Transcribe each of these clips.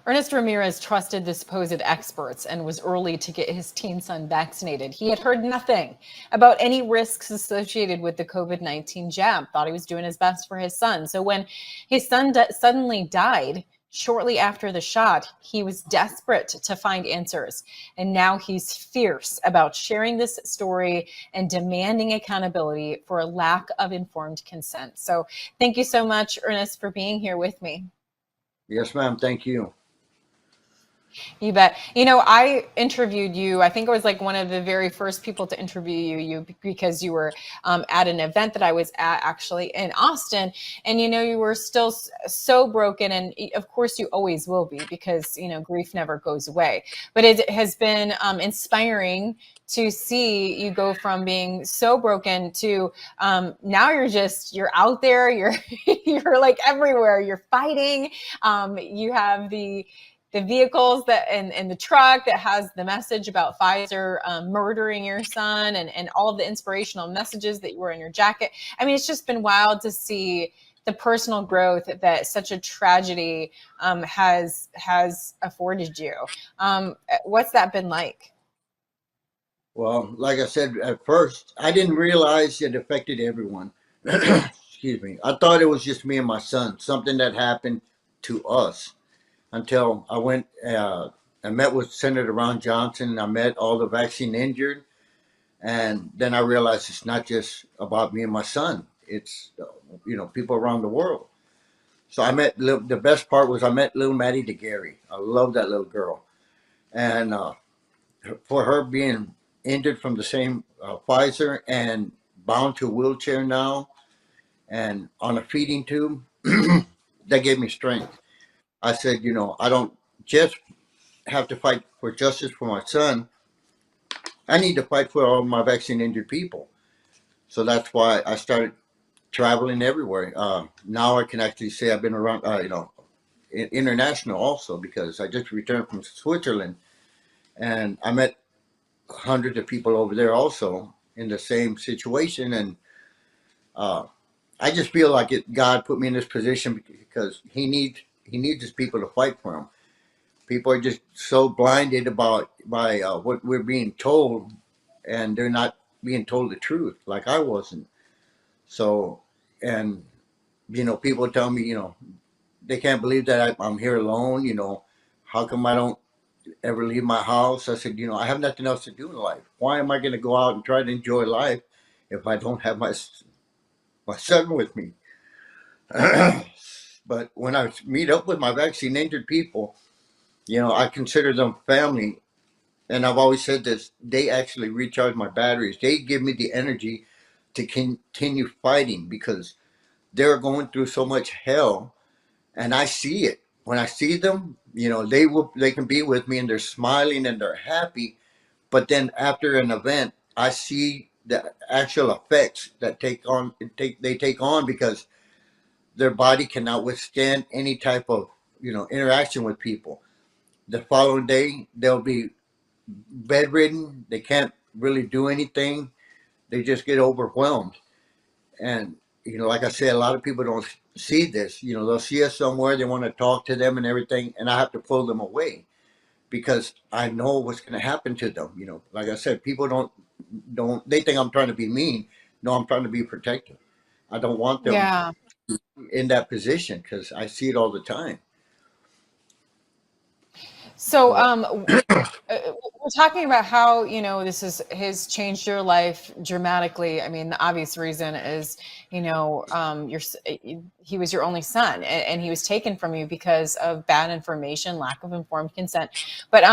Ernesto Ramirez trusted the supposed experts and was early to get his teen son vaccinated. He had heard nothing about any risks associated with the COVID-19 jab, thought he was doing his best for his son. So when his son suddenly died shortly after the shot, he was desperate to find answers. And now he's fierce about sharing this story and demanding accountability for a lack of informed consent. So thank you so much, Ernest, for being here with me. Yes, ma'am. Thank you. You bet. I interviewed you. I think I was like one of the very first people to interview you because you were at an event that I was at actually in Austin. And, you were still so broken. And of course, you always will be because, grief never goes away. But it has been inspiring to see you go from being so broken to now you're out there. You're like everywhere. You're fighting. You have the vehicles and the truck that has the message about Pfizer murdering your son and all of the inspirational messages that you were in your jacket. I mean, it's just been wild to see the personal growth that such a tragedy has afforded you. What's that been like? Well, like I said at first, I didn't realize it affected everyone. Excuse me. I thought it was just me and my son, something that happened to us until I met with Senator Ron Johnson. I met all the vaccine injured. And then I realized it's not just about me and my son. It's, people around the world. So the best part was I met little Maddie DeGarry. I love that little girl. And for her being injured from the same Pfizer and bound to a wheelchair now and on a feeding tube, that gave me strength. I said, I don't just have to fight for justice for my son. I need to fight for all my vaccine injured people. So that's why I started traveling everywhere. Now I can actually say I've been around, international also because I just returned from Switzerland and I met hundreds of people over there also in the same situation. And uh, I just feel like God put me in this position because He needs His people to fight for Him. People are just so blinded by what we're being told, and they're not being told the truth, like I wasn't. So, and people tell me, they can't believe that I'm here alone. How come I don't ever leave my house? I said, I have nothing else to do in life. Why am I going to go out and try to enjoy life if I don't have my son with me? But when I meet up with my vaccine injured people, I consider them family. And I've always said this, they actually recharge my batteries. They give me the energy to continue fighting because they're going through so much hell and I see it. When I see them, they can be with me and they're smiling and they're happy. But then after an event, I see the actual effects that they take on because their body cannot withstand any type of interaction with people. The following day, they'll be bedridden. They can't really do anything. They just get overwhelmed. And like I said, a lot of people don't see this. They'll see us somewhere, they want to talk to them and everything, and I have to pull them away because I know what's going to happen to them. Like I said, people don't they think I'm trying to be mean. No, I'm trying to be protective. I don't want them Yeah. in that position because I see it all the time. So, So we're talking about how this has changed your life dramatically. I mean, the obvious reason is he was your only son, and he was taken from you because of bad information, lack of informed consent. But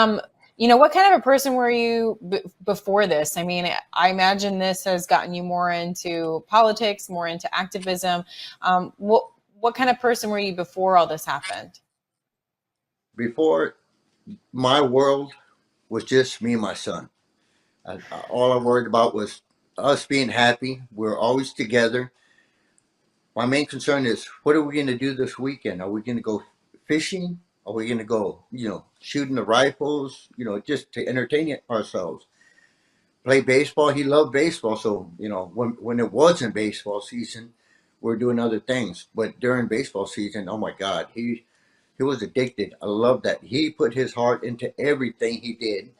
what kind of a person were you before this? I mean, I imagine this has gotten you more into politics, more into activism. What kind of person were you before all this happened? before, my world was just me and my son. All I worried about was us being happy. We're always together. My main concern is what are we going to do this weekend? Are we going to go fishing? Are we going to go, shooting the rifles, just to entertain ourselves? Play baseball. He loved baseball. So, when it wasn't baseball season, we're doing other things. But during baseball season, oh my God, He was addicted. I love that. He put his heart into everything he did.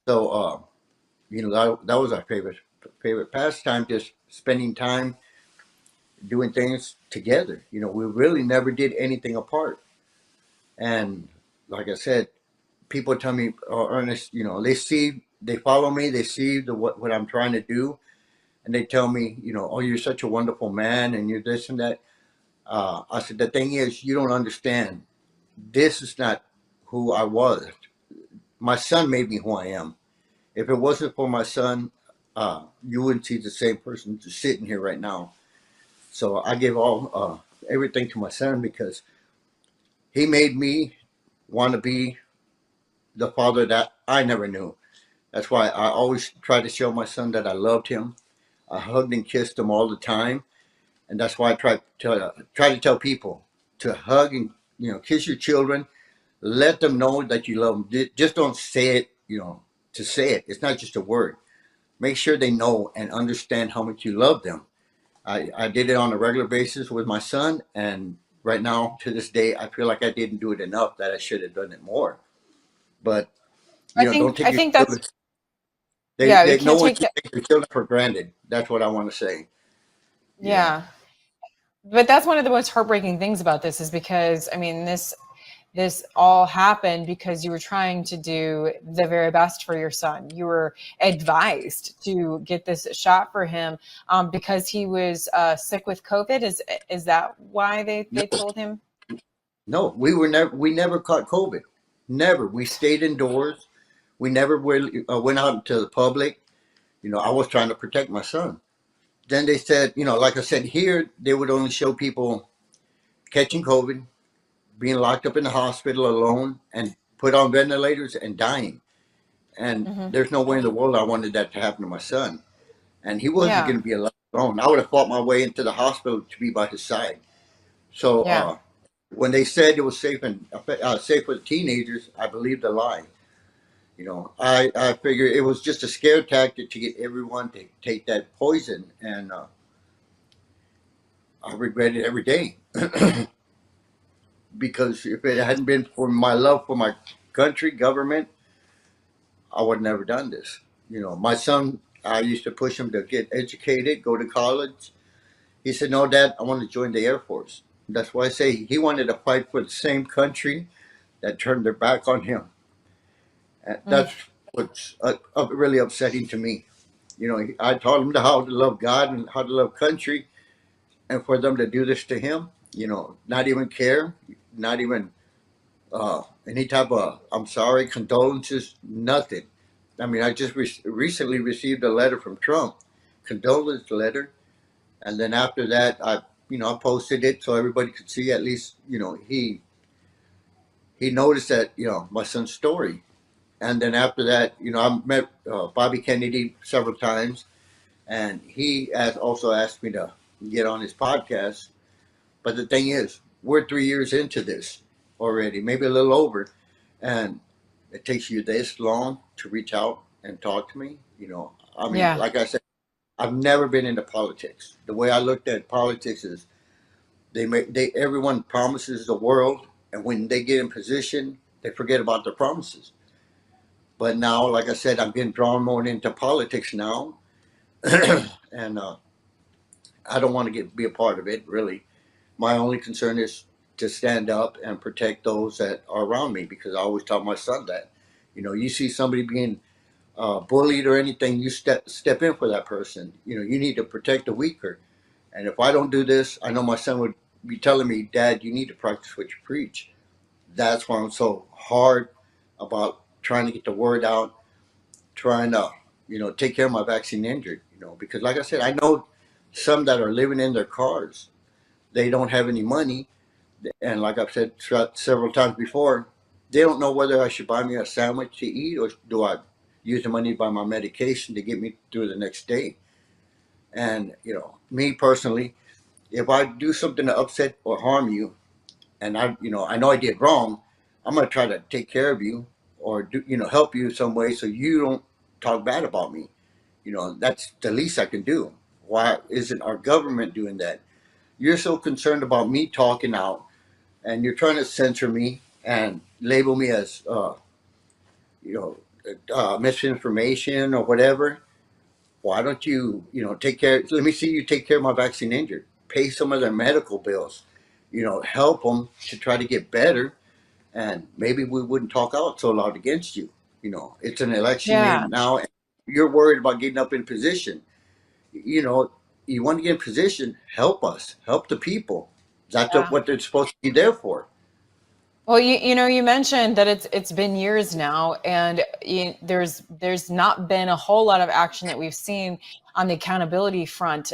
So, that was our favorite pastime, just spending time doing things together. We really never did anything apart. And like I said, people tell me, oh, Ernest, they follow me, they see what I'm trying to do, and they tell me, oh, you're such a wonderful man, and you're this and that. I said, the thing is, you don't understand. This is not who I was. My son made me who I am. If it wasn't for my son, you wouldn't see the same person just sitting here right now. So I give all everything to my son because he made me want to be the father that I never knew. That's why I always try to show my son that I loved him. I hugged and kissed him all the time, and that's why I try to tell people to hug and kiss your children. Let them know that you love them. Just don't say it, to say it. It's not just a word. Make sure they know and understand how much you love them. I did it on a regular basis with my son, and right now to this day, I feel like I didn't do it enough. That I should have done it more. But don't take I your think that's, children. yeah, we No can't one take should that. take your children for granted. That's what I want to say. You know. Yeah. But that's one of the most heartbreaking things about this is because, I mean, this all happened because you were trying to do the very best for your son. You were advised to get this shot for him because he was sick with COVID. Is that why No, they told him? no, we never caught COVID. Never. We stayed indoors. We never really, went out into the public. I was trying to protect my son. Then they said, like I said, here they would only show people catching COVID, being locked up in the hospital alone, and put on ventilators and dying. And Hmm. there's no way in the world I wanted that to happen to my son. And he wasn't Yeah. going to be alone. I would have fought my way into the hospital to be by his side. So Yeah. when they said it was safe and safe for the teenagers, I believed the lie. I figured it was just a scare tactic to get everyone to take that poison, and I regret it every day. Because if it hadn't been for my love for my country, government, I would have never done this. My son, I used to push him to get educated, go to college. He said, "No, Dad, I want to join the Air Force." That's why I say he wanted to fight for the same country that turned their back on him. And Mm. that's what's really upsetting to me. I taught him how to love God and how to love country, and for them to do this to him, not even care, not even any type of I'm sorry, condolences, nothing. I mean, I just recently received a letter from Trump, condolence letter, and then after that, I posted it so everybody could see at least, he noticed that, my son's story. And then after that, I met Bobby Kennedy several times, and he also asked me to get on his podcast. But the thing is, we're 3 years into this already, maybe a little over, and it takes you this long to reach out and talk to me. I mean, Yeah. like I said, I've never been into politics. The way I looked at politics is everyone promises the world, and when they get in position, they forget about their promises. But now, like I said, I'm getting drawn more into politics now, and I don't want to be a part of it really. My only concern is to stand up and protect those that are around me because I always tell my son that, you see somebody being bullied or anything, you step in for that person. You need to protect the weaker. And if I don't do this, I know my son would be telling me, Dad, you need to practice what you preach. That's why I'm so hard about trying to get the word out, trying to, take care of my vaccine injured, because like I said, I know some that are living in their cars. They don't have any money. And like I've said several times before, they don't know whether I should buy me a sandwich to eat or do I use the money to buy my medication to get me through the next day. And, me personally, if I do something to upset or harm you, and I know I did wrong, I'm going to try to take care of you or help you some way so you don't talk bad about me. That's the least I can do. Why isn't our government doing that? You're so concerned about me talking out. and you're trying to censor me and label me as, you know, misinformation or whatever. Why don't you, take care? Let me see you take care of my vaccine injured. Pay some of their medical bills. Help them to try to get better, and maybe we wouldn't talk out so loud against you. It's an election year Yeah. now, and you're worried about getting up in position. You know, you want to get in position, help us, help the people. That's Yeah. what they're supposed to be there for. Well, you mentioned that it's been years now, and there's not been a whole lot of action that we've seen on the accountability front.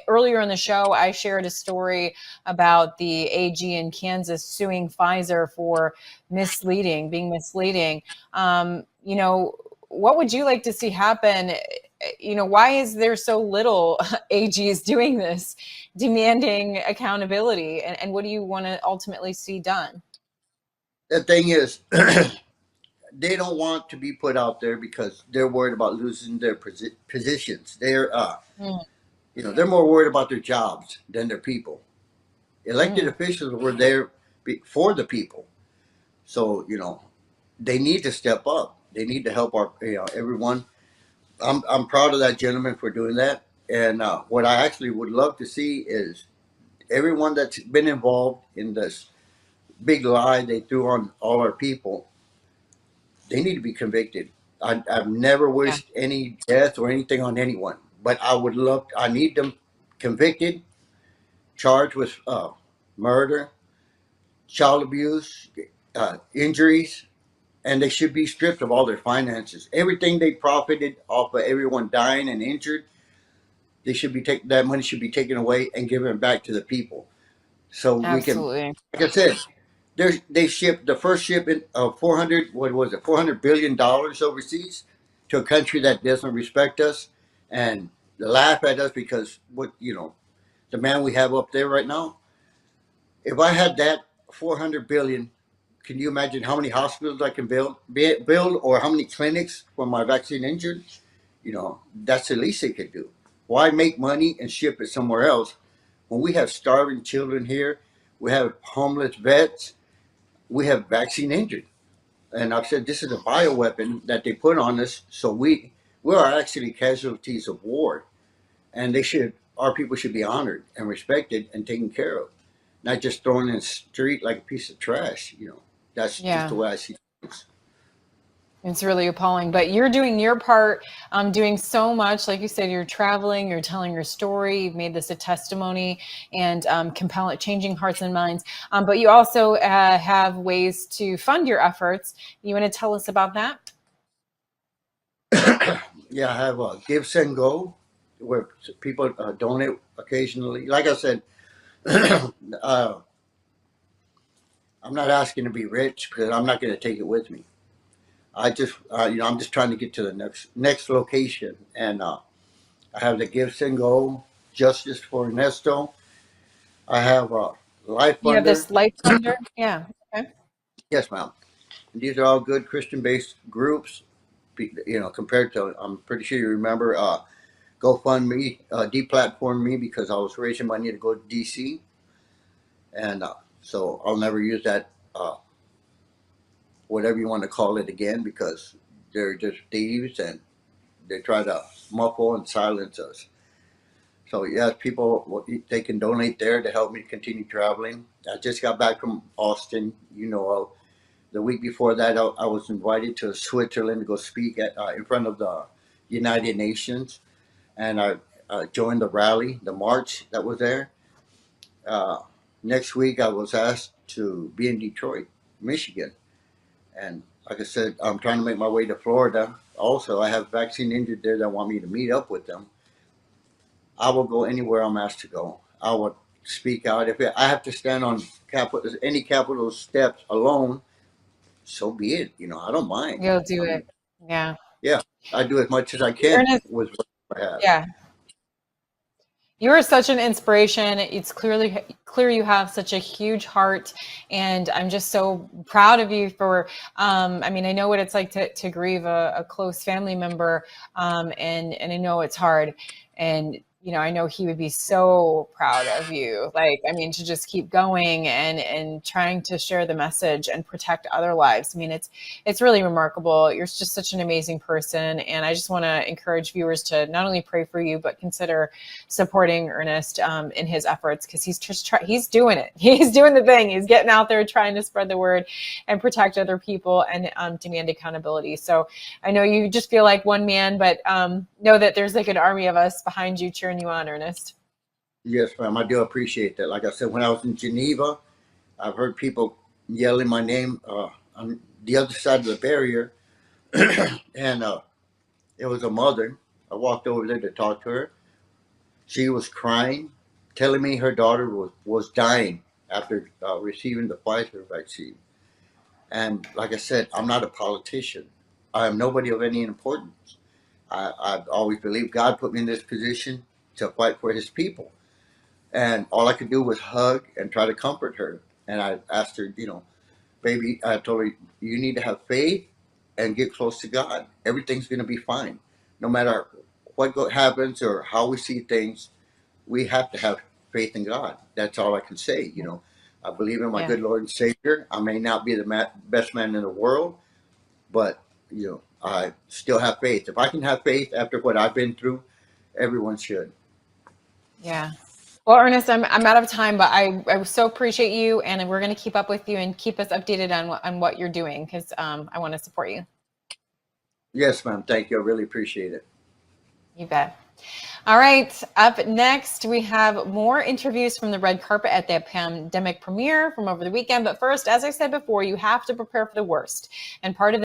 Earlier in the show, I shared a story about the AG in Kansas suing Pfizer for being misleading. What would you like to see happen? Why is there so little AGs doing this, demanding accountability, and what do you want to ultimately see done? The thing is, they don't want to be put out there because they're worried about losing their positions. They're more worried about their jobs than their people. Elected Mm. officials were there for the people, so they need to step up. They need to help our everyone. I'm proud of that gentleman for doing that. And what I actually would love to see is everyone that's been involved in this big lie they threw on all our people. They need to be convicted. I've never Yeah. wished any death or anything on anyone, but I need them convicted, charged with murder, child abuse, injuries, and they should be stripped of all their finances. Everything they profited off of everyone dying and injured, that money should be taken away and given back to the people. So we can, Absolutely. like I said, they shipped the first shipment of 400, what was it, $400 billion overseas to a country that doesn't respect us and laugh at us because the man we have up there right now. If I had that 400 billion, can you imagine how many hospitals I can build, or how many clinics for my vaccine injured? That's the least they could do. Why make money and ship it somewhere else when we have starving children here? We have homeless vets. We have vaccine injured. And I've said this is a bioweapon that they put on us. So we are actually casualties of war, and our people should be honored and respected and taken care of, not just thrown in the street like a piece of trash. That's just the Yeah. way I see things. It's really appalling, but you're doing your part, doing so much. Like you said, you're traveling, you're telling your story, you've made this a testimony and compelling, changing hearts and minds. But you also have ways to fund your efforts. You want to tell us about that? Yeah, I have a Give Send Go where people donate occasionally. Like I said, uh, I'm not asking to be rich because I'm not going to take it with me. I'm just trying to get to the next location, and I have the Give Send Go Justice for Ernesto. I have a Life You have Funder. this life funder? Yeah. Okay. Yes, ma'am. These are all good Christian-based groups. Compared to, I'm pretty sure you remember GoFundMe, deplatformed me because I was raising money to go to DC, and so I'll never use that, whatever you want to call it again, because they're just thieves and they try to muffle and silence us. So yes, people, they can donate there to help me continue traveling. I just got back from Austin. The week before that, I was invited to Switzerland to go speak in front of the United Nations, and I joined the rally, the march that was there. Uh, Next week, I was asked to be in Detroit, Michigan, and like I said, I'm trying to make my way to Florida. Also, I have vaccine injured there that want me to meet up with them. I will go anywhere I'm asked to go. I will speak out. If I have to stand on any Capitol steps alone, so be it. I don't mind. You'll do I it. mean, Yeah. yeah, I do as much as I can Ernest, with what I have. yeah. You are such an inspiration. It's clear you have such a huge heart, and I'm just so proud of you for. I mean, I know what it's like to grieve a close family member, and I know it's hard. And I know he would be so proud of you. Like, I mean, to just keep going and trying to share the message and protect other lives. I mean, it's really remarkable. You're just such an amazing person. And I just want to encourage viewers to not only pray for you, but consider supporting Ernest in his efforts, because he's doing it. He's doing the thing. He's getting out there trying to spread the word and protect other people and demand accountability. So I know you just feel like one man, but know that there's like an army of us behind you cheering you on, Ernest. Yes, ma'am. I do appreciate that. Like I said, when I was in Geneva, I've heard people yelling my name on the other side of the barrier, and it was a mother. I walked over there to talk to her. She was crying, telling me her daughter was dying after receiving the Pfizer vaccine. And like I said, I'm not a politician. I am nobody of any importance. I've always believed God put me in this position to fight for His people. And all I could do was hug and try to comfort her. And I asked her, baby, I told her, you need to have faith and get close to God. Everything's going to be fine. No matter what happens or how we see things, we have to have faith in God. That's all I can say. I believe in my Yeah. good Lord and Savior. I may not be the best man in the world, but, I still have faith. If I can have faith after what I've been through, everyone should. Yeah. Well, Ernest, I'm out of time, but I so appreciate you, and we're going to keep up with you and keep us updated on what you're doing, because I want to support you. Yes, ma'am. Thank you. I really appreciate it. You bet. All right. Up next, we have more interviews from the red carpet at the pandemic premiere from over the weekend. But first, as I said before, you have to prepare for the worst. And part of